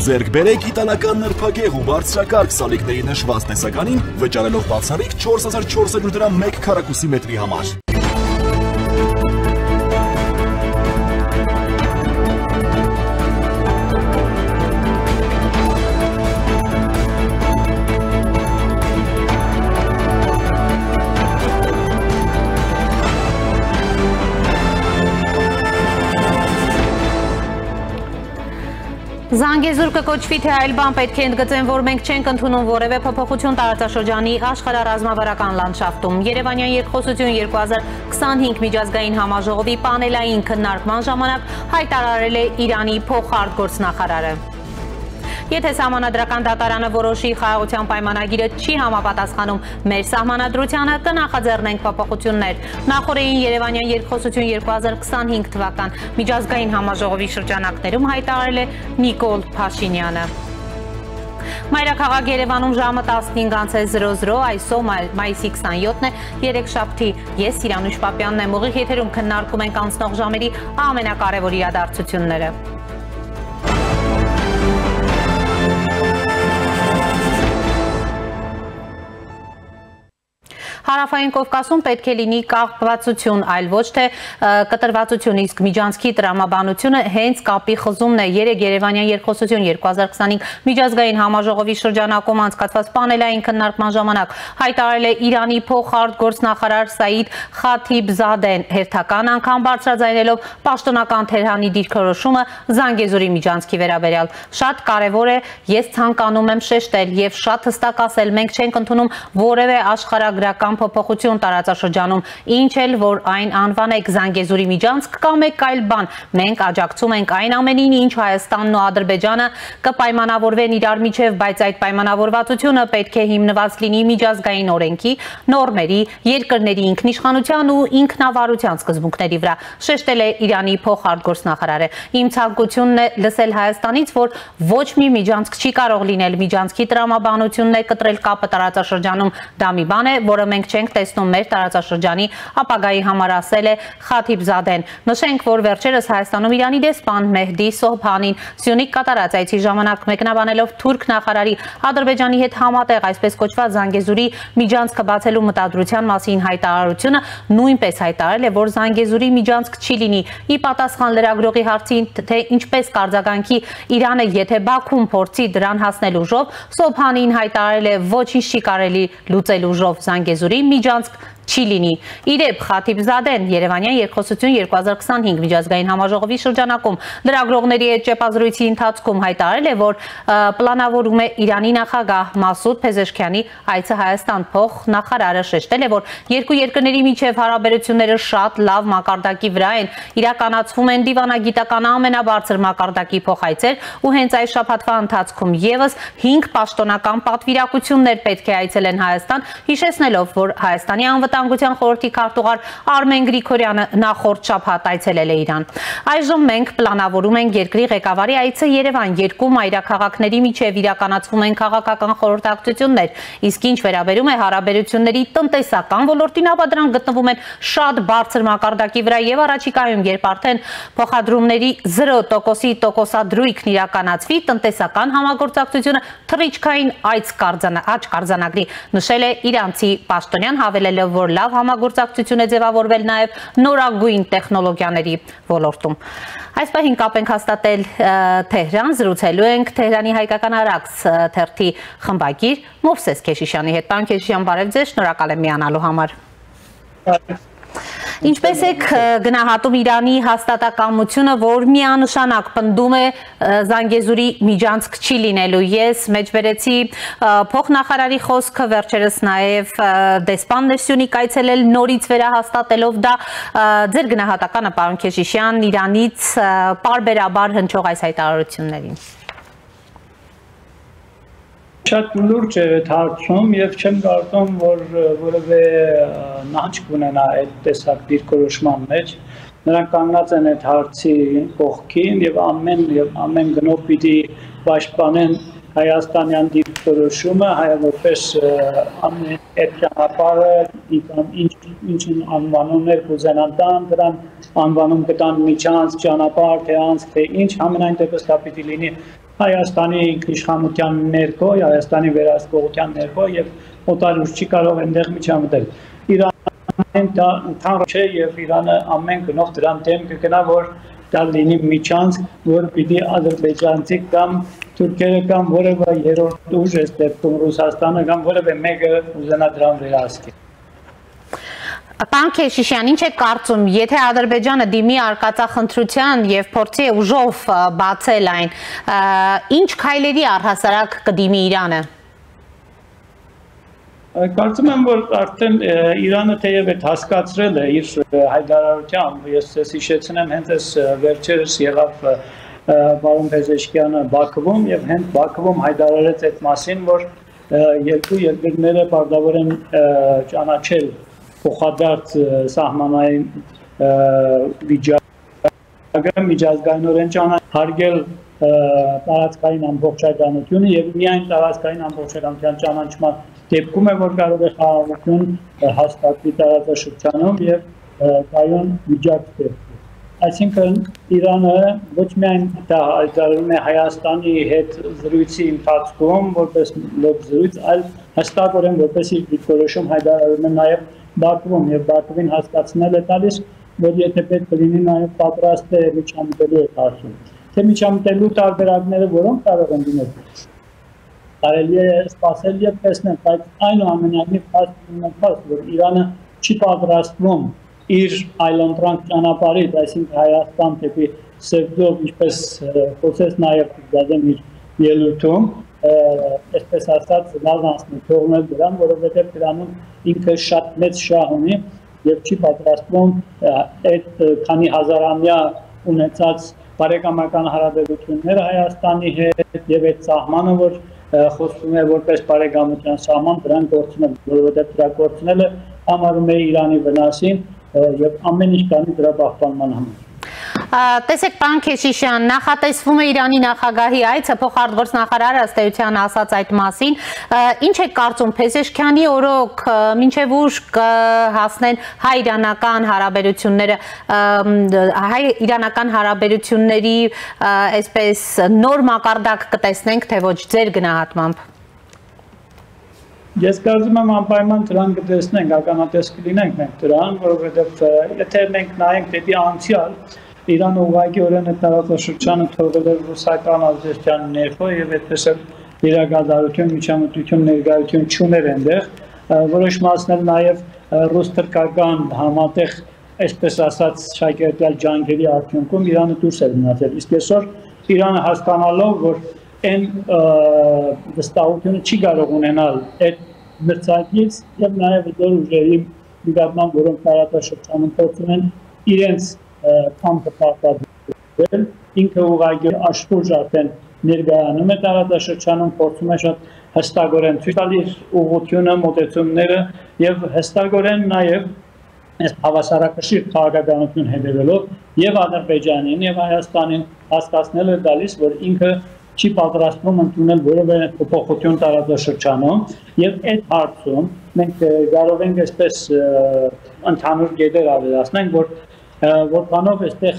Ձեռք բերեք իտալական նրբագեղ ու բարձրակարգ սալիկների նշված տեսականին, վճարելով բացառիկ 4400 դրամ 1 քառակուսի մետրի համար։ Զանգեզուր կկոչվի, թե այլ բան պետք է ընդգծեն, որ մենք չենք ընդունում որևէ փոփոխություն տարածաշրջանի աշխարհառազմավարական լանդշաֆտում։ Երևանյան երկխոսություն 2025 միջազգային համաժողովի պանելային քննարկման ժամանակ հայտարարել է Իրանի փոխարտգործնախարարը։ Եթե Սահմանադրական դատարանը որոշի խաղաղության պայմանագիրը չի համապատասխանում մեր սահմանադրությանը, կնախաձեռնենք փոփոխություններ։ Նախորդին Երևանյան երկխոսություն 2025 թվական միջազգային համաժողովի շրջանակներում հայտարարել է Նիկոլ Փաշինյանը։ Մայրաքաղաք Երևանում ժամը 15:00, այսօր մայիսի 27-ն է, երեքշաբթի։ Ես Սիրանուշ Պապյանն եմ, ուղիղ եթերում քննարկում ենք անցնող ժամերի ամենակարևոր իրադարձությունները։ Հարավային Կովկասում պետք է լինի կապվածություն, այլ ոչ թե կտրվածություն, իսկ Միջանցքի տրամաբանությունը հենց կապի խզումն է։ Երեկ Երևանյան երկխոսություն 2025 միջազգային համաժողովի շրջանակում անցկացված պանելային քննարկման ժամանակ հայտարարել է Իրանի փոխարտգործնախարար Սաիդ Խաթիբզադեն, հերթական անգամ բարձրաձայնելով պաշտոնական Թեհրանի դիրքորոշումը Զանգեզուրի Միջանցքի վերաբերյալ։ Շատ կարևոր է, ես ցանկանում եմ շեշտել եւ շատ հստակ ասել, մենք չենք ընդունում որևէ աշխարհագրական փոփոխություն տարածաշրջանում, ինչ էլ որ այն անվանեք Զանգեզուրի միջանցք կամ մեկ այլ բան, մենք աջակցում ենք այն ամենին, ինչ Հայաստանն ու Ադրբեջանը կպայմանավորվեն իրար միջև, բայց այդ պայմանավորվածությունը պետք է հիմնված լինի միջազգային օրենքի, նորմերի, երկրների ինքնիշխանության ու ինքնավարության սկզբունքների վրա, շեշտել է Իրանի փոխարտգործնախարարը։ Իմ ցանկությունն է լսել Հայաստանից, որ ոչ մի միջանցք չի կարող լինել, միջանցքի տրամաբանությունն է կտրել կապը տարածաշրջանում, դա մի բան է, որը մենք չենք տեսնում մեր տարածաշրջանի ապագայի համար, ասել է Խաթիբզադեն։ Նշենք, որ վերջերս Հայաստանում Իրանի դեսպան Մեհդի Սոհբանին Սյունիք կատարած այցի ժամանակ մեկնաբանելով թուրք նախարարի Ադրբեջանի հետ համատեղ այսպես կոչված Զանգեզուրի միջանցքը բացելու մտադրության մասին հայտարարությունը, նույնպես հայտարարել է, որ Զանգեզուրի միջանցք չի լինի։ Ի պատասխան լրագրողի հարցին, թե ինչպես կարձագանքի Իրանը, եթե Բաքուն փորձի դրան հասնել ուժով, Սոհբանին հայտարարել է ոչինչ չի կարելի լուծել ուժով Զանգեզուրի միջանցք չի լինի։ Իրեւ Խաթիբզադեն Երևանյան երկխոսություն 2025 միջազգային համաժողովի շրջանակում լրագրողների հետ ճեպազրույցի ընթացքում հայտարարել է, որ պլանավորում է Իրանի նախագահ Մասուդ Փեզեշքյանի այցը Հայաստան։ Փոխնախարարը շեշտել է, որ երկու երկրների միջև հարաբերությունները շատ լավ մակարդակի վրա են, իրականացվում են դիվանագիտական ամենաբարձր մակարդակի փոխայցեր ու հենց այս շաբաթվա ընթացքում եւս 5 պաշտոնական պատվիրակություններ պետք է այցելեն Հայաստան, հիշեցնելով, որ Հայաստանի անվտանգության խորհրդի քարտուղար Արմեն Գրիգորյանը նախորդ շաբաթ այցելել է Իրան։ Այժմ մենք պլանավորում ենք երկրի ղեկավարի այցը Երևան, երկու մայրաքաղաքների միջև իրականացվում են քաղաքական խորհրդակցություններ, իսկ ինչ վերաբերում է հարաբերությունների տնտեսական ոլորտին, ապա դրանք գտնվում են շատ բարձր մակարդակի վրա եւ առաջիկայում, երբ արդեն փոխադրումների 0%-ի տոկոսադրույքն իրականացվի, տնտեսական համագործակցությունը թռիչքային աճ կարձանագրի, նշել է իրանցի պաշտոնյան, հավելելով, որ լավ համագործակցություն է ձևավորվել նաև նորագույն տեխնոլոգիաների ոլորտում։ Այս պահին կապ ենք հաստատել Թեհրան, զրուցելու ենք Թեհրանի հայկական Արաքս թերթի խմբագիր Մովսես Քեշիշյանի հետ։ Պարոն Քեշիշյան, բարև ձեզ, շնորհակալ եմ միանալու համար։ Ինչպես եք գնահատում Իրանի հաստատակամությունը, որ միանշանակ պնդում է Զանգեզուրի միջանցք չի լինելու։ Ես մեջբերեցի փոխնախարարի խոսքը, վերջերս նաև դեսպանն է Սյունիք այցելել նորից վերահաստատելով դա։ Ձեր գնահատականը, պարոն Քեշիշյան, Իրանից պարբերաբար հնչող այս հայտարարություններին։ Շատ լուրջ է այդ հարցում եւ չեմ կարծում, որ որևէ նահանջ կունենա այդ տեսակ դիրքորոշման մեջ։ Նրանք կանգնած են այդ հարցի կողքին եւ ամեն գնով պիտի պաշտպանեն հայաստանյան դիրքորոշումը, որպես այդ ճանապարհը ինչ անվանումներ կուզենան տան, դրան անվանում կտան միջանց ճանապարհ, թե անց, թե ինչ, ամենայն դեպս դա պիտի լինի Հայաստանի իշխանության ներքո, Հայաստանի վերահսկողության ներքո եւ օտարուց չի կարող այնտեղ միջամտել։ Իրանը դա ընդհանուր չէ եւ Իրանը ամեն գնով դրան դեմ կգնա, որ դա լինի միջանցք, որ պիտի ադրբեջանցի կամ թուրքերը կամ որևէ երրորդ ուժ, այս դեպքում Ռուսաստանը կամ որևէ մեկը ուզենա դրան վերահսկել։ Պարոն Քեշիշյան, ինչ եք կարծում, եթե Ադրբեջանը դիմի արկածախնդրության եւ փորձի ուժով բացել այն, ինչ քայլերի առհասարակ կդիմի Իրանը։ Կարծում եմ, որ արդեն Իրանը թեև այդ հասկացրել է իր հայտարարությամբ, ես ցես հիշեցնեմ, հենց այս վերջերս եղավ պարոն Փեզեշկյանը Բաքվում եւ հենց Բաքվում հայտարարեց այդ մասին, որ երկու երկրները պարտավոր են ճանաչել փոխադարձ սահմանային վիճակը միջազգայինորեն հարգել տարածքային ամբողջականությունը եւ միայն տարածքային ամբողջականության ճանաչման դեպքում է որ կարող է խաղաղություն հաստատվի տարածաշրջանում եւ կայուն վիճակ ստեղծել։ Այսինքն Իրանը ոչ միայն դա հայտարարում է Հայաստանի հետ զրույցի ընթացքում որպես լոկ զրույց, այլ հստակորեն որպես իր դիրքորոշում հայտարարում է նաեւ Բաքվում եւ Բաքվին հասկացնել է տալիս, որ եթե պետք լինի նաեւ պատրաստ է միջամտելու այդ հարցում։ Թե միջամտելու տարբերակները որոնք կարող են լինել։ Կարելի է սպասել եւ տեսնել, բայց այնուամենայնիվ փաստորեն որ Իրանը չի պատրաստվում իր այլընտրանք ճանապարհից, այսինքն Հայաստան դեպի Սևձով, ինչպես խոսեց նաեւ դադեմ իր ելույթում, այսպես ասած լազանցնի թողնել դրան, որովհետև դրանում ինքը շատ մեծ շահ ունի եւ չի պատրաստվում այդ քանի հազարամյա ունեցած բարեկամական հարաբերությունները Հայաստանի հետ եւ այդ սահմանը, որ խոսվում է որպես բարեկամության սահման, դրան կորցնել, որովհետև դրա կորցնելը համարում է Իրանի վնասին եւ ամեն ինչ կանի դրա պահպանման համար։ Տեսեք, պարոն Քեշիշյան, նախատեսվում է Իրանի նախագահի այցը, փոխարտգործնախարարը ըստ էության ասաց այդ մասին, ինչ եք կարծում, Փեզեշքյանի օրոք մինչև ուր կհասնեն հայ-իրանական հարաբերությունները, հայ-իրանական հարաբերությունների այսպես նոր մակարդակ կտեսնենք, թե ոչ ձեր գնահատմամբ։ Ես կարծում եմ անպայման դրան կտեսնենք, ականատես կլինենք մենք դրան, որովհետև եթե մենք նայենք դեպի անցյալ, Իրանը ուղղակիորեն այդ տարածաշրջանը թողել է ռուսական ազդեցության ներքո եւ այդպես էլ իրագազարություն, միջամտություն, ներկայություն չուներ այնտեղ, որոշ մասներ նաեւ ռուս-թուրքական համատեղ, այսպես ասած, շակերտյալ ջանքերի արդյունքում Իրանը դուրս է մնացել։ Իսկ այսօր Իրանը հասկանալով, որ այն վստահությունը չի կարող ունենալ այդ մրցակից եւ նաեւ դեր ուժերի նկատմամբ, որոնք տարածաշրջանում փորձում են իրենց կամքը պարտադրել, ինքը ուղղակի աշխուժ արդեն ներկայանում է տարածաշրջանում, փորձում է շատ հստակորեն ցույց տալ իր ուղղությունը, մոտեցումները եւ հստակորեն նաեւ այս հավասարակշիռ քաղաքականություն հետևելով եւ Ադրբեջանին եւ Հայաստանին հասկացնել է տալիս, որ ինքը չի պատրաստվում ընդունել որևէ փոփոխություն տարածաշրջանում եւ այդ հարցում մենք կարող ենք այսպես ընդհանուր գեդեր ավելացնենք, որ որքանով այստեղ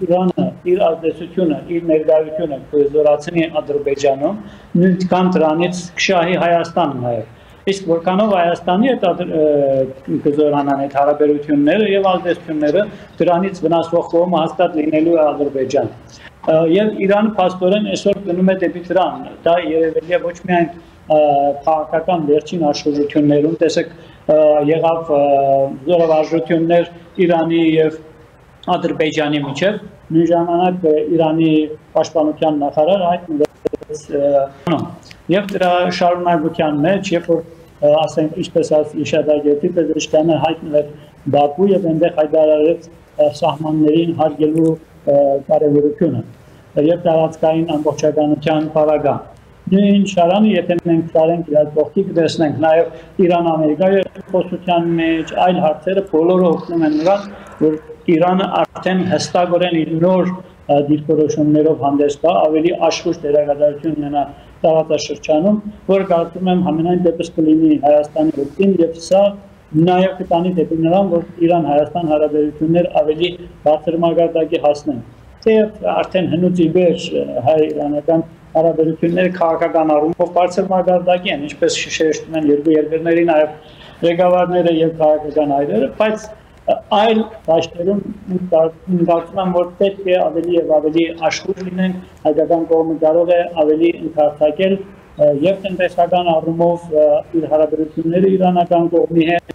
Իրանը իր ազդեցությունը, իր ներկայությունը կզորացնի Ադրբեջանում, նույնքան դրանից կշահի Հայաստանը նաև։ Իսկ որքանով Հայաստանի հետ կզորանան այդ հարաբերությունները եւ ազդեցությունները, դրանից վնասվող կողմը հաստատ լինելու է Ադրբեջանը։ Եվ Իրանը փաստորեն այսօր գնում է դեպի դրան։ Դա երևելի է ոչ միայն քաղաքական վերջին աշխուժություններում, տեսեք, եղավ զորավարժություններ Իրանի եւ Ադրբեջանի միջև, նույն ժամանակ Իրանի պաշտպանության նախարար հայտնվեց եւ դրա շարունակության մեջ, երբ որ ասենք ինչպես իշադագետի Փեզեշքյանը հայտնվեց Բաքու եւ այնտեղ հայտարարեց սահմաններին հարգելու կարևորությունը եւ տարածքային ամբողջականության պարագան։ Նույն շարանը, եթե մենք տարենք իրար կողքի կտեսնենք նաեւ Իրան-Ամերիկայի խոսության մեջ այլ հարցերը բոլորը օգնում են նրան, որ Իրանը արդեն հստակորեն իր նոր դիրքորոշումներով հանդես գա, ավելի աշխուժ դերակատարություն ունենա տարածաշրջանում, որ կարծում եմ ամենայն դեպս կլինի Հայաստանի օգտին եւ սա նաեւ կտանի դեպի նրան, որ Իրան-Հայաստան հարաբերություններ ավելի բարձր մակարդակի հասնեն։ Թեև արդեն հնուց ի վեր հայ-իրանական հարաբերությունները քաղաքական առումով բարձր մակարդակի են, ինչպես շեշտում են երկու երկրների նաև ղեկավարները եւ քաղաքական այրերը, բայց այլ դաշտերում կարծում եմ, որ պետք է ավելի եւ ավելի աշխույժ լինեն, հայկական կողմը կարող է ավելի ընդարձակել եւ տնտեսական առումով իր հարաբերությունները իրանական կողմի հետ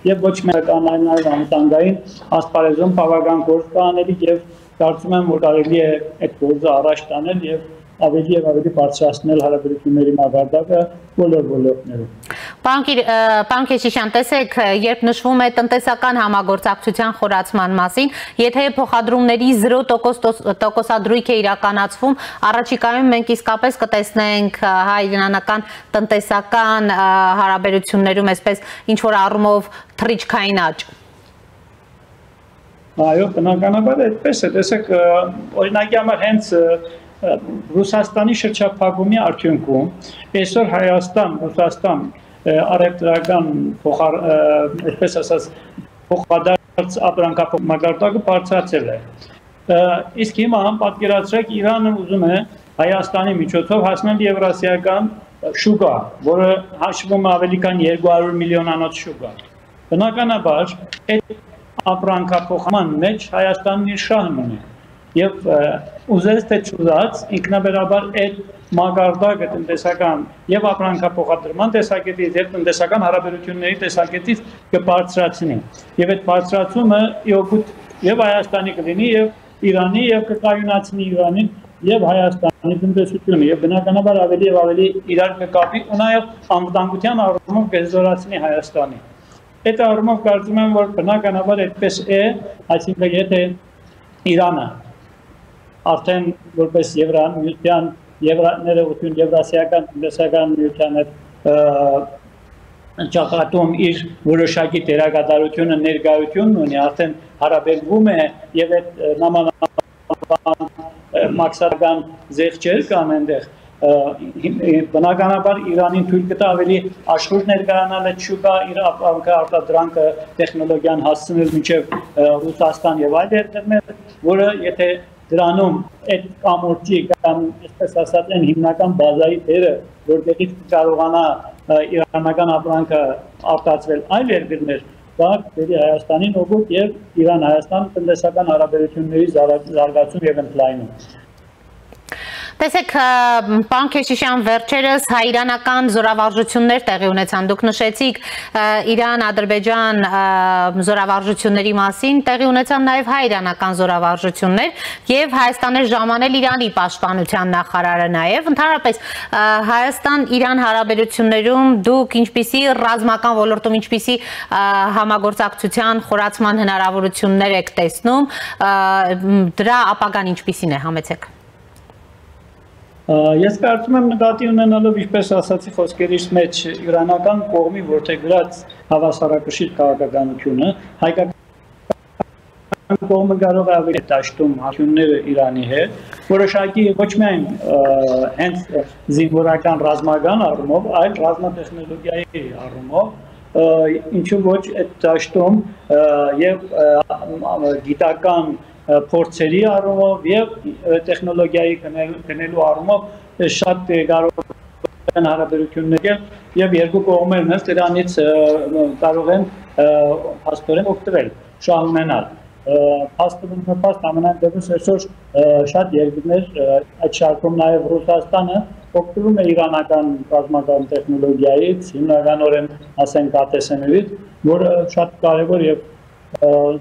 եւ ոչ միայն այլ անվտանգային ասպարեզում բավական գործ կանելի եւ կարծում եմ, որ կարելի է այդ գործը առաջ տանել եւ ավելի բարձրացնել հարաբերությունների մակարդակը բոլոր ոլորտներում։ Պարոն Քեշիշյան, տեսեք, երբ նշվում է տնտեսական համագործակցության խորացման մասին, եթե փոխադրումների 0% է իրականացվում, առաջիկայում մենք իսկապես կտեսնենք հայ-իրանական տնտեսական հարաբերություններում այսպես ինչ-որ առումով թռիչքային աճ։ Այո, բնականաբար այդպես է, տեսեք, օրինակի համար հենց Ռուսաստանի շրջափակումի արդյունքում այսօր Հայաստան-Ռուսաստան առևտրական այսպես ասած փոխադարձ ապրանքափոխ մակարդակը բարձրացել է։ Իսկ հիմա պատկերացրեք Իրանը ուզում է Հայաստանի միջոցով հասնել եվրասիական շուկա, որը հաշվում է ավելի քան 200 միլիոնանոց շուկա։ Բնականաբար այդ ապրանքափոխման մեջ Հայաստանն իր շահն ունի։ Եվ ուզես թե չուզած ինքնաբերաբար այդ մակարդակը տնտեսական եւ ապրանքափոխադրման տեսակետից եւ տնտեսական հարաբերությունների տեսակետից կբարձրացնի եւ այդ բարձրացումը իօգուտ եւ Հայաստանի կլինի եւ Իրանի եւ կկայունացնի Իրանին եւ Հայաստանի տնտեսությունը եւ բնականաբար ավելի եւ ավելի իրար կկապի ու նաեւ անվտանգության առումով կզորացնի Հայաստանի։ Այդ առումով կարծում եմ, որ բնականաբար այդպես է, այսինքն եթե Իրանը արդեն որպես Եվրամիության ներողություն Եվրասիական տնտեսական միության ճակատում իր որոշակի դերակատարությունը ներկայությունն ունի, արդեն հարաբերվում է եւ այդ նամանավան մաքսական զեղչեր կան այնտեղ բնականաբար Իրանին թույլ կտա ավելի աշխույժ ներկայանալ այդ շուկա իր արտադրանքը տեխնոլոգիան հասցնել մինչև Ռուսաստան եւ այլ երկրներ, որը եթե դրանում այդ կամուրջի կամ այսպես ասած այն հիմնական բազայի դերը, որտեղից կարողանա իրանական ապրանքը արտացվել այլ երկրներ, դա դերի Հայաստանին օգուտ եւ Իրան-Հայաստան տնտեսական հարաբերությունների զարգացում եւ ընդլայնում։ Տեսեք, պարոն Քեշիշյան, վերջերս հայ-իրանական զորավարժություններ տեղի ունեցան, դուք նշեցիք Իրան-Ադրբեջան զորավարժությունների մասին, տեղի ունեցան նաև հայ-իրանական զորավարժություններ եւ Հայաստան էր ժամանել Իրանի պաշտպանության նախարարը նաև, ընդհանրապես Հայաստան-Իրան հարաբերություններում դուք ինչպիսի ռազմական ոլորտում ինչպիսի համագործակցության խորացման հնարավորություններ եք տեսնում, դրա ապագան ինչպիսին է, համեցեք։ Ես կարծում եմ նկատի ունենալով, ինչպես ասացի խոսքերիս մեջ, իրանական կողմի որդեգրած հավասարակշիռ քաղաքականությունը, հայկական կողմը կարող է ավելի դաշտում հարությունները Իրանի հետ, որոշակի ոչ միայն հենց զինվորական ռազմական առումով, այլ ռազմատեխնոլոգիայի առումով, ինչու ոչ այդ դաշտում եւ գիտական փորձերի առումով եւ տեխնոլոգիայի գնելու առումով շատ կարող են հարաբերություններ եւ երկու կողմերն էլ դրանից կարող են հաստորեն օգտվել, շահ ունենալ։ Փաստորեն ամենայն դեպս այսօր շատ երկրներ այդ շարքում նաեւ Ռուսաստանը օգտվում է իրանական ռազմական տեխնոլոգիայից, հիմնականորեն ասենք ԱՏՍ-ներից, որը շատ կարեւոր եւ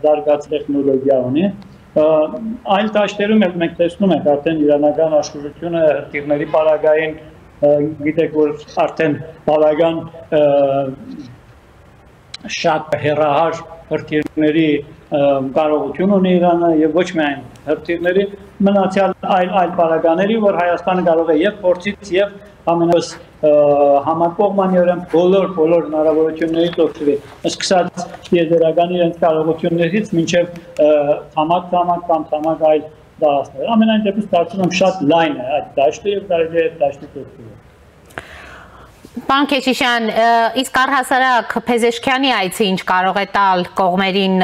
զարգաց տեխնոլոգիա ունի։ Այլ դաշտերում էլ մենք տեսնում ենք արդեն իրանական աշխուժությունը հրթիռների պարագային, գիտեք, որ արդեն բավական շատ հեռահար հրթիռների կարողություն ունի Իրանը եւ ոչ միայն հրթիռների, մնացյալ այլ պարագաների, որ Հայաստանը կարող է եւ փորձից եւ ամենևս համակողմանիորեն բոլոր հնարավորություններից օգտվել, սկսած եզերական իրենց կարողություններից մինչև ցամաք կամ այլ դարաշներ։ Ամենայն դեպս կարծում եմ շատ լայն է այդ դաշտը եւ կարելի է այդ դաշտից օգտվել։ Պարոն Քեչիշյան, իսկ առհասարակ Փեզեշքյանի այցը ինչ կարող է տալ կողմերին,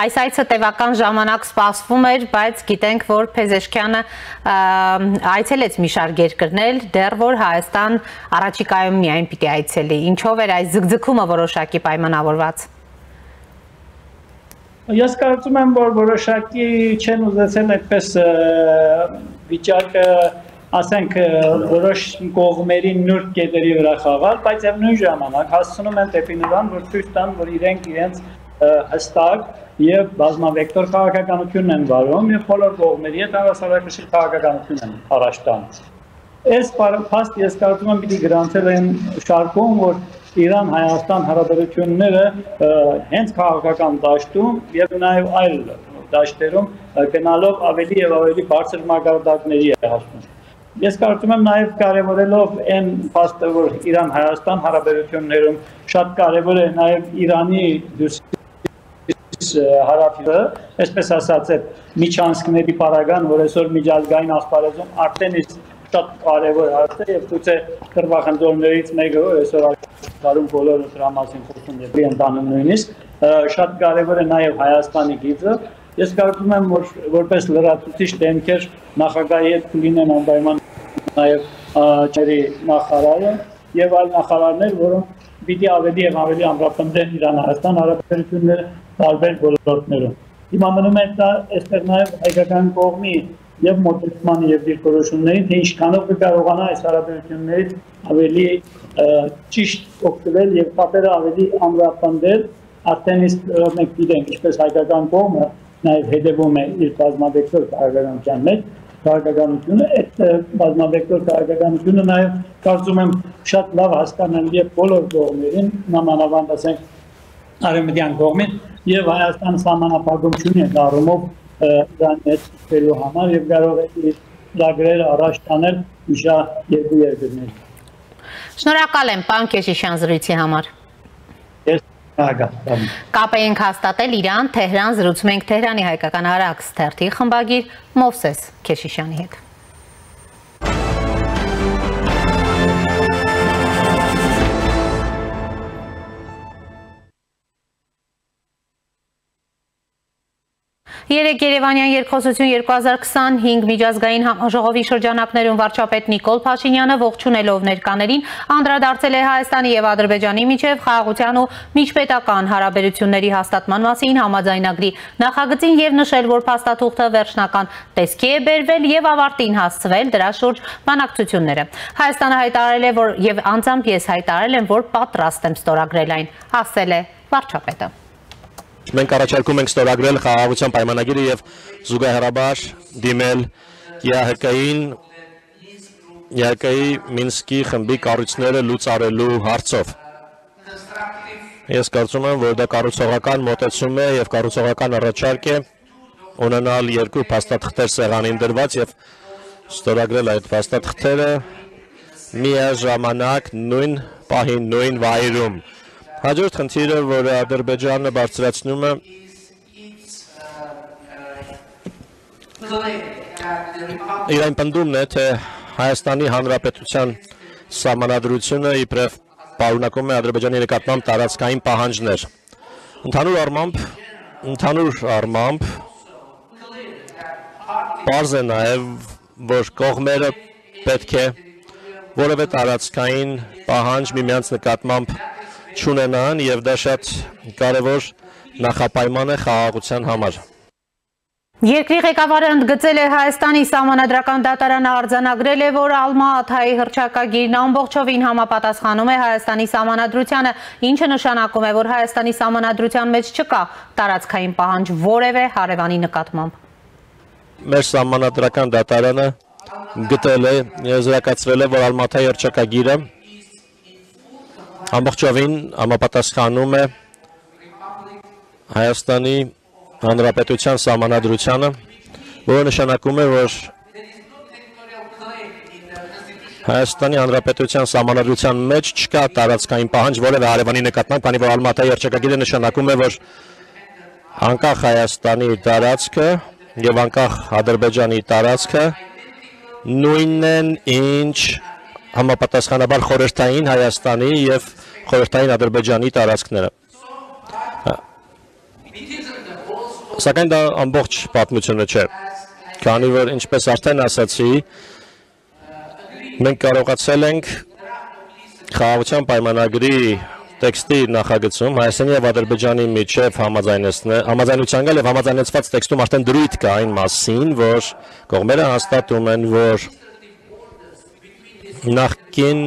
այս այցը տևական ժամանակ սպասվում էր, բայց գիտենք, որ Փեզեշքյանը այցելեց մի շարք երկրներ, դեռ որ Հայաստան առաջիկայում միայն պիտի այցելի, ինչով էր այս ձգձգումը որոշակի պայմանավորված։ Ես կարծում եմ, որ որոշակի չեն ուզեցել այդպես վիճակը ասենք որոշ կողմերի նուրբ կետերի վրա խաղալ, բայց եւ նույն ժամանակ հասցնում են դեպի նրան, որ ցույց տան, որ իրենք իրենց հստակ եւ բազմավեկտոր քաղաքականություն են վարում եւ բոլոր կողմերի հետ հավասարակշիռ քաղաքականություն են առաջ տանում։ Այս փաստ ես կարծում եմ պիտի գրանցել են շարքում, որ Իրան-Հայաստան հարաբերությունները հենց քաղաքական դաշտում եւ նաեւ այլ դաշտերում գնալով ավելի եւ ավելի բարձր մակարդակների է հասնում։ Ես կարծում եմ նաև կարևորելով այն փաստը, որ Իրան-Հայաստան հարաբերություններում շատ կարևոր է նաև Իրանի հարավը, այսպես ասած, այդ միջանցքների պարագան, որ այսօր միջազգային ասպարեզում արդեն շատ կարևոր հարց է եւ ցույց է կրվախնդրներից մեկը, որ այսօր աշխարհում բոլորը դրա մասին խոսում եւ ընդանում նույնիսկ շատ կարևոր է նաև Հայաստանի գիծը։ Ես կարծում եմ, որ որպես լրացուցիչ դեմքեր նախագահի հետ կլինեն անպայման նաև ճերի նախարարը եւ այլ նախարարներ, որոնք պիտի ավելի եւ ավելի ամրապնդեն Իրան-Հայաստան հարաբերությունները տարբեր ոլորտներում։ Հիմա մնում է այստեղ նաև հայկական կողմի եւ մոտեցման եւ դիրքորոշումների, թե ինչքանով կկարողանա այս հարաբերություններից ավելի ճիշտ օգտվել եւ կապերը ավելի ամրապնդել, արդեն իսկ մենք գիտենք, ինչպես հայկական կողմը նաև հետևում է իր բազմավեկտոր քաղաքականության մեջ, քաղաքականությունը, այդ բազմավեկտոր քաղաքականությունը նաև կարծում եմ շատ լավ հասկանալի է բոլոր կողմերին, նամանավանդ ասենք արևմտյան կողմին եւ Հայաստանը սահմանափակում չունի առումով Իրանի հետ ստելու համար եւ կարող է իր ծրագրերը առաջ տանել իշա երկու երկրների։ Շնորհակալ եմ, պարոն Քեչիշյան, զրույցի համար։ Կապ ենք հաստատել Իրան, Թեհրան, զրուցում ենք Թեհրանի հայկական Արաքս թերթի խմբագիր Մովսես Քեչիշյանի հետ։ Երեկ Երևանյան երկխոսություն 2025 միջազգային համաժողովի շրջանակներում վարչապետ Նիկոլ Փաշինյանը ողջունելով ներկաներին անդրադարձել է Հայաստանի եւ Ադրբեջանի միջև խաղաղության ու միջպետական հարաբերությունների հաստատման մասին համաձայնագրի նախագծին եւ նշել, որ փաստաթուղթը վերջնական տեսքի է բերվել եւ ավարտին հասցվել դրա շուրջ բանակցությունները։ Հայաստանը հայտարարել է, որ եւ անձամբ ես հայտարարել եմ, որ պատրաստ եմ ստորագրել այն, ասել է վարչապետը։ Մենք առաջարկում ենք ստորագրել խաղաղության պայմանագիրը եւ զուգահեռաբար դիմել ԵԱՀԿ-ի Մինսկի խմբի կառույցները լուծարելու հարցով։ Ես կարծում եմ, որ դա կառուցողական մոտեցում է եւ կառուցողական առաջարկ է ունենալ երկու փաստաթղթեր սեղանին դրված եւ ստորագրել այդ փաստաթղթերը միաժամանակ նույն պահին, նույն վայրում։ Հաջորդ խնդիրը, որ Ադրբեջանը բարձրացնում է, իր այն պնդումն է, թե Հայաստանի Հանրապետության սահմանադրությունը իբրև պարունակում է Ադրբեջանի նկատմամբ տարածքային պահանջներ։ Ընդհանուր առմամբ պարզ է նաև, որ կողմերը պետք է որևէ տարածքային պահանջ միմյանց նկատմամբ չունենան եւ դա շատ կարևոր նախապայման է խաղաղության համար։ Երկրի ղեկավարը ընդգծել է Հայաստանի սահմանադրական դատարանը արձանագրել է, որ Ալմա-Աթայի հռչակագիրն ամբողջովին համապատասխանում է Հայաստանի սահմանադրությանը, ինչը նշանակում է, որ Հայաստանի սահմանադրության մեջ չկա տարածքային պահանջ որևէ հարևանի նկատմամբ։ Մեր սահմանադրական դատարանը գտել է, եզրակացրել է, որ Ալմա-Աթայի հռչակագիրը ամբողջովին համապատասխանում է Հայաստանի Հանրապետության սահմանադրությանը, որը նշանակում է, որ Հայաստանի Հանրապետության սահմանադրության մեջ չկա տարածքային պահանջ որևէ հարևանի նկատմամբ, քանի որ Ալմա-Աթայի հռչակագիրը նշանակում է, որ անկախ Հայաստանի տարածքը եւ անկախ Ադրբեջանի տարածքը նույնն են, ինչ համապատասխանաբար խորհրդային Հայաստանի եւ խորհրդային Ադրբեջանի տարածքները։ Սակայն դա ամբողջ պատմությունը չէ, քանի որ ինչպես արդեն ասացի, մենք կարողացել ենք խաղաղության պայմանագրի տեքստի նախագծում Հայաստանի եւ Ադրբեջանի միջև համաձայնության գալ եւ համաձայնեցված տեքստում արդեն դրույթ կա այն մասին, որ կողմերը հաստատում են, որ նախկին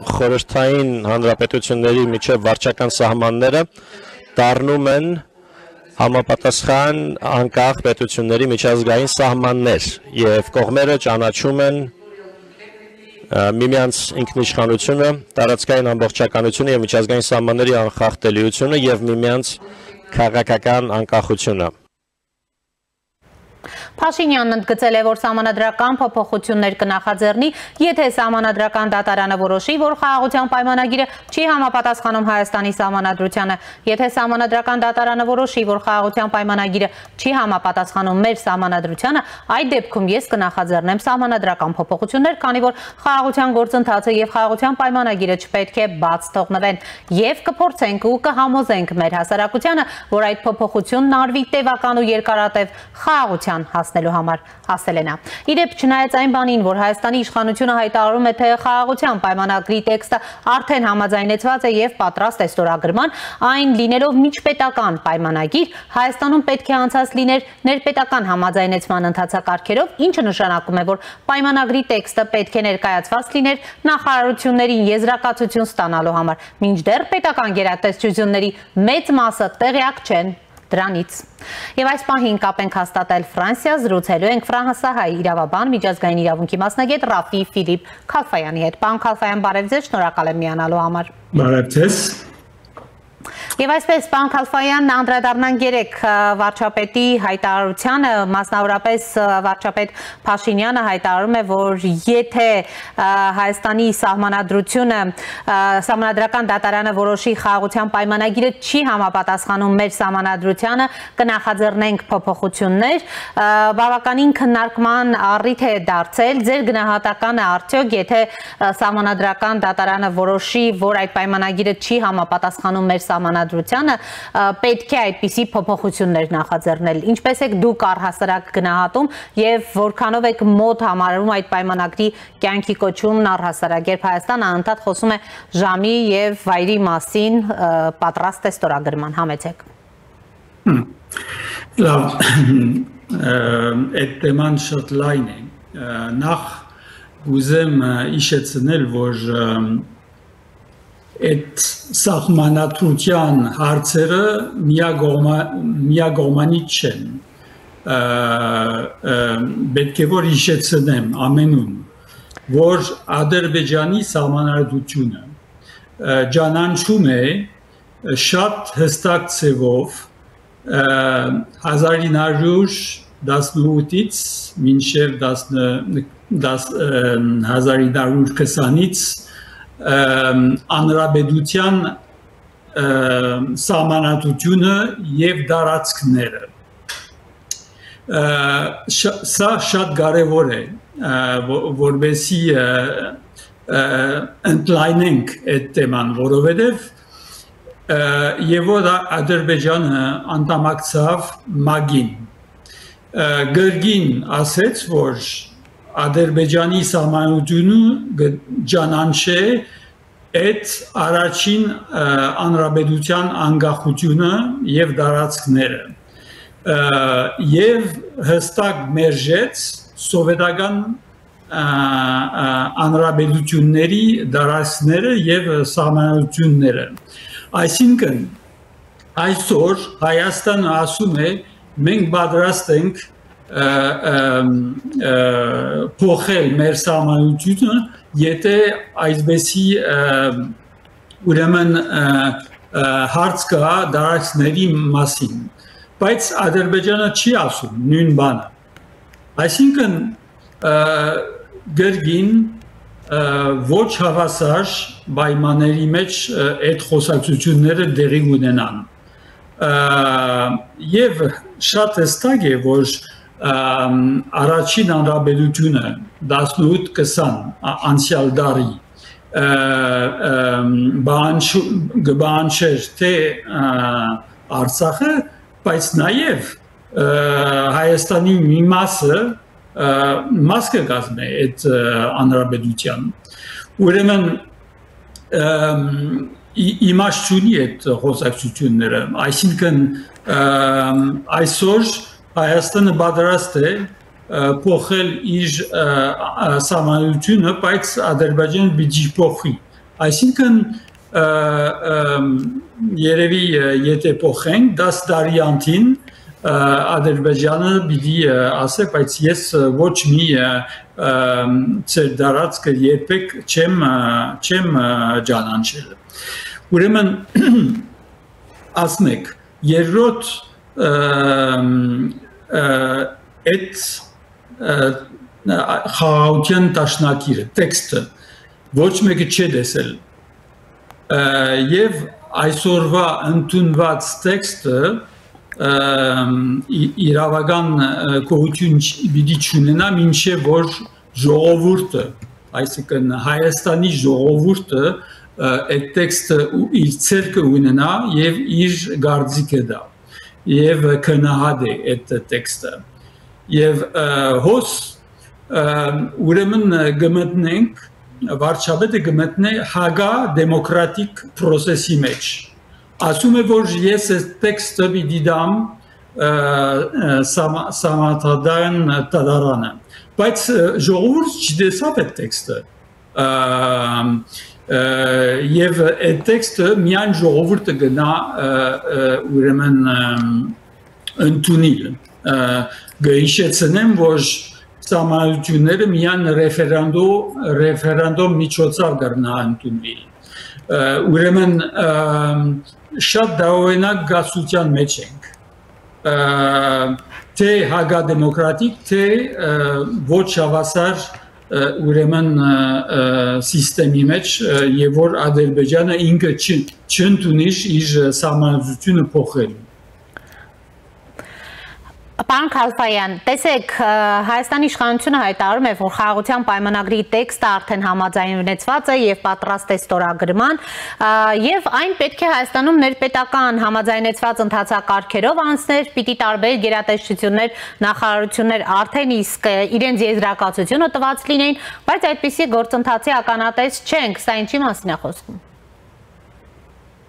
խորհրդային հանրապետությունների միջև վարչական սահմանները դառնում են համապատասխան անկախ պետությունների միջազգային սահմաններ եւ կողմերը ճանաչում են միմյանց ինքնիշխանությունը, տարածքային ամբողջականությունը եւ միջազգային սահմանների անխախտելիությունը եւ միմյանց քաղաքական անկախությունը։ Փաշինյանն ընդգծել է, որ սահմանադրական փոփոխություններ կնախաձեռնի, եթե սահմանադրական դատարանը որոշի, որ խաղաղության պայմանագիրը չի համապատասխանում Հայաստանի սահմանադրությանը, եթե սահմանադրական դատարանը որոշի, որ խաղաղության պայմանագիրը չի համապատասխանում մեր սահմանադրությանը, այդ դեպքում ես կնախաձեռնեմ սահմանադրական փոփոխություններ, քանի որ խաղաղության գործընթացը եւ խաղաղության պայմանագիրը չպետք է բաց թողնվեն, եւ կփորձենք ու կհամոզենք մեր հասարակությանը, որ այդ փոփոխությունն արվի տևական ու երկարատև խաղաղության հասնելու համար, ասել է նա։ Իրեպ չնայած այն բանին, որ Հայաստանի իշխանությունը հայտարարում է, թե խաղաղության պայմանագրի տեքստը արդեն համաձայնեցված է եւ պատրաստ է ստորագրման, այն լինելով միջպետական պայմանագիր, Հայաստանում պետք է անցած լիներ ներպետական համաձայնեցման ընթացակարգերով, ինչը նշանակում է, որ պայմանագրի տեքստը պետք է ներկայացված լիներ նախարարություններին եզրակացություն ստանալու համար, մինչդեռ պետական գերատեսչությունների մեծ մասը տեղյակ չեն դրանից։ Եվ այս պահին կապ ենք հաստատել Ֆրանսիա, զրուցելու ենք ֆրանսահայ իրավաբան, միջազգային իրավունքի մասնագետ Ռաֆի Ֆիլիպ Քալֆայանի հետ։ Պարոն Քալֆայան, բարև ձեզ, շնորհակալ եմ միանալու համար։ Բարև ձեզ։ Եվ այսպես, պարոն Քալֆայան, անդրադառնանք երեք վարչապետի հայտարարությանը, մասնավորապես վարչապետ Փաշինյանը հայտարարում է, որ եթե Հայաստանի սահմանադրական դատարանը որոշի խաղաղության պայմանագիրը չի համապատասխանում մեր սահմանադրությանը, կնախաձեռնենք փոփոխություններ, բավականին քննարկման առիթ է դարձել, ձեր գնահատականը արդյոք, եթե սահմանադրական դատարանը որոշի, որ այդ պայմանագիրը չի համապատասխանում մեր սահմանադրությանը, պետք է այդպիսի փոփոխություններ նախաձեռնել։ Ինչպես եք դուք առհասարակ գնահատում եւ որքանով եք մոտ համարում այդ պայմանագրի կյանքի կոչումն առհասարակ, երբ Հայաստանը անընդհատ խոսում է ժամի եւ վայրի մասին, պատրաստ է ստորագրման, համեցեք։ Լավ, այդ թեման շատ լայն է։ Նախ ուզեմ հիշեցնել, որ այդ սահմանադրության հարցերը միակողմանի չեն։ Պետք է որ հիշեցնեմ ամենուն, որ Ադրբեջանի սահմանադրությունը ճանաչում է շատ հստակ ցևով 1918-ից մինչև 1920-ից անհրաժեշտության սահմանադրությունը եւ դարածքները։ Սա շատ կարևոր է, որովհետեւ ընդլայնենք այդ թեման, որովհետեւ եւ որ Ադրբեջանը անդամակցավ ՄԱԳ-ին։ Գրգին ասեց, որ Ադրբեջանի սահմանությունը ճանաչե այդ առաջին անհրաժեշտության անկախությունը եւ դարածքները եւ հստակ մերժեց սովետական անհրաժեշտությունների դարածքները եւ սահմանությունները։ Այսինքն այսօր Հայաստանը ասում է մենք պատրաստ ենք փոխել մեր սահմանությունը, եթե այսպեսի ուրեմն հարց կա դարածքների մասին, բայց Ադրբեջանը չի ասում նույն բանը։ Այսինքն գրգին ոչ հավասար պայմանների մեջ այդ խոսակցությունները տեղի ունենան։ Եվ շատ հստակ է, որ առաջին հանրապետությունը 18-20 անցյալ դարի գբանչեր թե Արցախը, բայց նաև Հայաստանի մի մասը մաս կգազմի այդ հանրապետության։ Ուրեմն իմաստ չունի այդ խոսակցությունները, այսինքն այսօր Հայաստանը պատրաստ է փոխել իր սահմանությունը, բայց Ադրբեջանը պիտի փոխի։ Այսինքն երևի եթե փոխենք 10 տարի անցին Ադրբեջանը պիտի ասե, բայց ես ոչ մի ծեր դարածքը երբեք չեմ ճանաչել։ Ուրեմն ասմեք, երրորդ այդ խաղաղության դաշնակիրը, տեքստը ոչ մեկը չի տեսել եւ այսօրվա ընդունված տեքստը իրավական գոյություն պիտի չունենա մինչեւ որ ժողովուրդը, այսինքն Հայաստանի ժողովուրդը այդ տեքստը իր ցերկը ունենա եւ իր գարձիկը դա եւ կնահատի այդ տեքստը եւ հոս ուրեմն գմտնենք վարչապետը գմտնե հագա դեմոկրատիկ process-ի մեջ ասում է որ ես այս տեքստը պիտի դամ սամատադան տադարանը բայց ժողովուրդը չտեսավ այդ տեքստը եւ այդ տեքստը միայն ժողովուրդը գնա ուրեմն ընդունել գիշեցնեմ որ սահմանությունները միայն ռեֆերենդում միջոցով կգնա ընդունել ուրեմն շատ դավոյնակ գասության մեջ ենք թե հագադեմոկրատիկ թե ոչ հավասար ուրեմն սիստեմի մեջ եւ որ Ադրբեջանը ինքը չընդունի իր սահմանությունը փոխել Պարոն Քալֆայան, տեսեք, Հայաստանի իշխանությունը հայտարարում է, որ խաղաղության պայմանագրի տեքստը արդեն համաձայնեցված է եւ պատրաստ է ստորագրման, եւ այն պետք է Հայաստանում ներպետական համաձայնեցված ընթացակարգերով անցներ, պիտի տարբեր գերատեսչություններ, նախարարություններ արդեն իսկ իրենց եզրակացությունը տված լինեին, բայց այդպիսի գործընթացի ականատես չենք, սա ինչի մասին է խոսքում։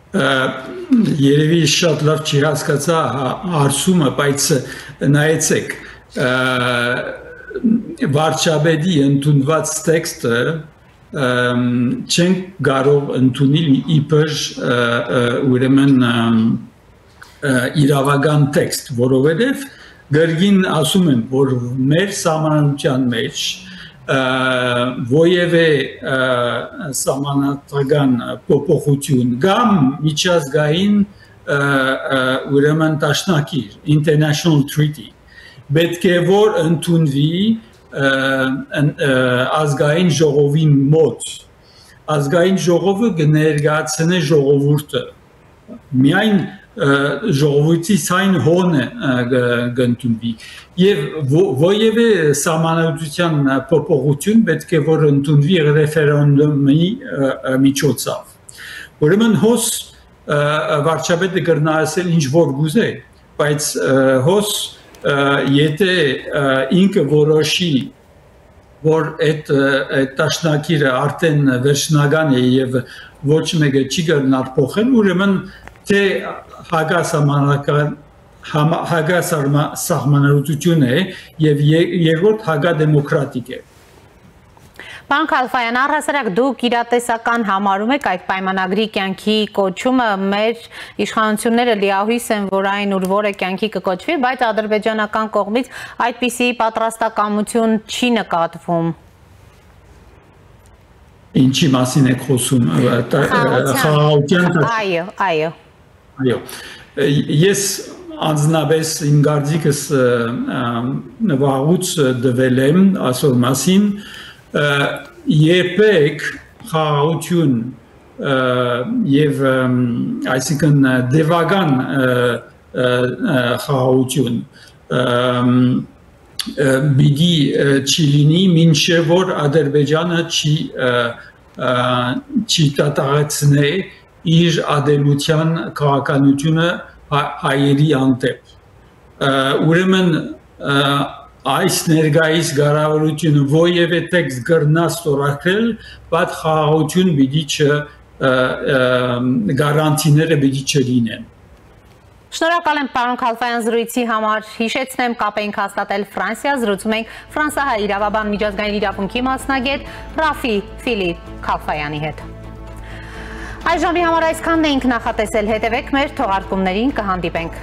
Երևի շատ լավ չի հասկացա հարցումը, բայց նայեցեք վարչապետի ընդունված տեքստը չենք կարող ընդունել իբր ուրեմն իրավական տեքստ, որովհետև գրգին ասում են, որ մեր սահմանության մեջ ոևէ սահմանադրական փոփոխություն կամ միջազգային ուրեմն դաշնակիր international treaty պետք է որ ընդունվի ազգային ժողովի մոտ ազգային ժողովը կներկայացնի ժողովուրդը միայն ժողովրդի ցայն հոնը գտնվի եւ ոևէ սահմանադրության փոփոխություն պետք է որ ընդունվի ռեֆերենդումի միջոցով ուրեմն հոս վարչապետը կրնասել ինչ որ գուզե բայց հոս եթե ինքը որոշի որ այդ տաշնակիրը արդեն վերջնական է եւ ոչ մեկը չի կրնար փոխել ուրեմն թե հագասահմանություն է եւ երկրորդ հագադեմոկրատիկ է Պարոն Քալֆայան, առհասարակ դուք իրատեսական համարում եք այդ պայմանագրի կյանքի կոչումը, մեր իշխանությունները լիահույս են, որ այն ուրվոր է կյանքի կկոչվի, բայց ադրբեջանական կողմից այդպիսի պատրաստակամություն չի նկատվում։ Ինչի մասին եք խոսում, խաղաղության Այո։ Ես անձնապես իմ գարձիկս վաղուց դվել եմ այսօր մասին երբեք խաղաղություն եւ այսինքն դեվական խաղաղություն բիդի չի լինի մինչև որ Ադրբեջանը չի տատաղեցնե իր ադելության քաղաքականությունը հայերի անտեպ ուրեմն այս ներգայիս գարավարությունը ովևէ տեքստ գրնա ստորագրել բայց խաղաղություն պիտի գարանտիները պիտի չլինեն Շնորհակալ եմ պարոն Քալֆայան զրույցի համար հիշեցնեմ կապ էինք հաստատել Ֆրանսիա զրուցում ենք ֆրանսահայ իրավաբան միջազգային իրավունքի մասնագետ Ռաֆի Ֆիլիպ Քալֆայանի հետ Այս ժամի համար այսքանն էինք նախատեսել հետևեք մեր թողարկումներին կհանդիպենք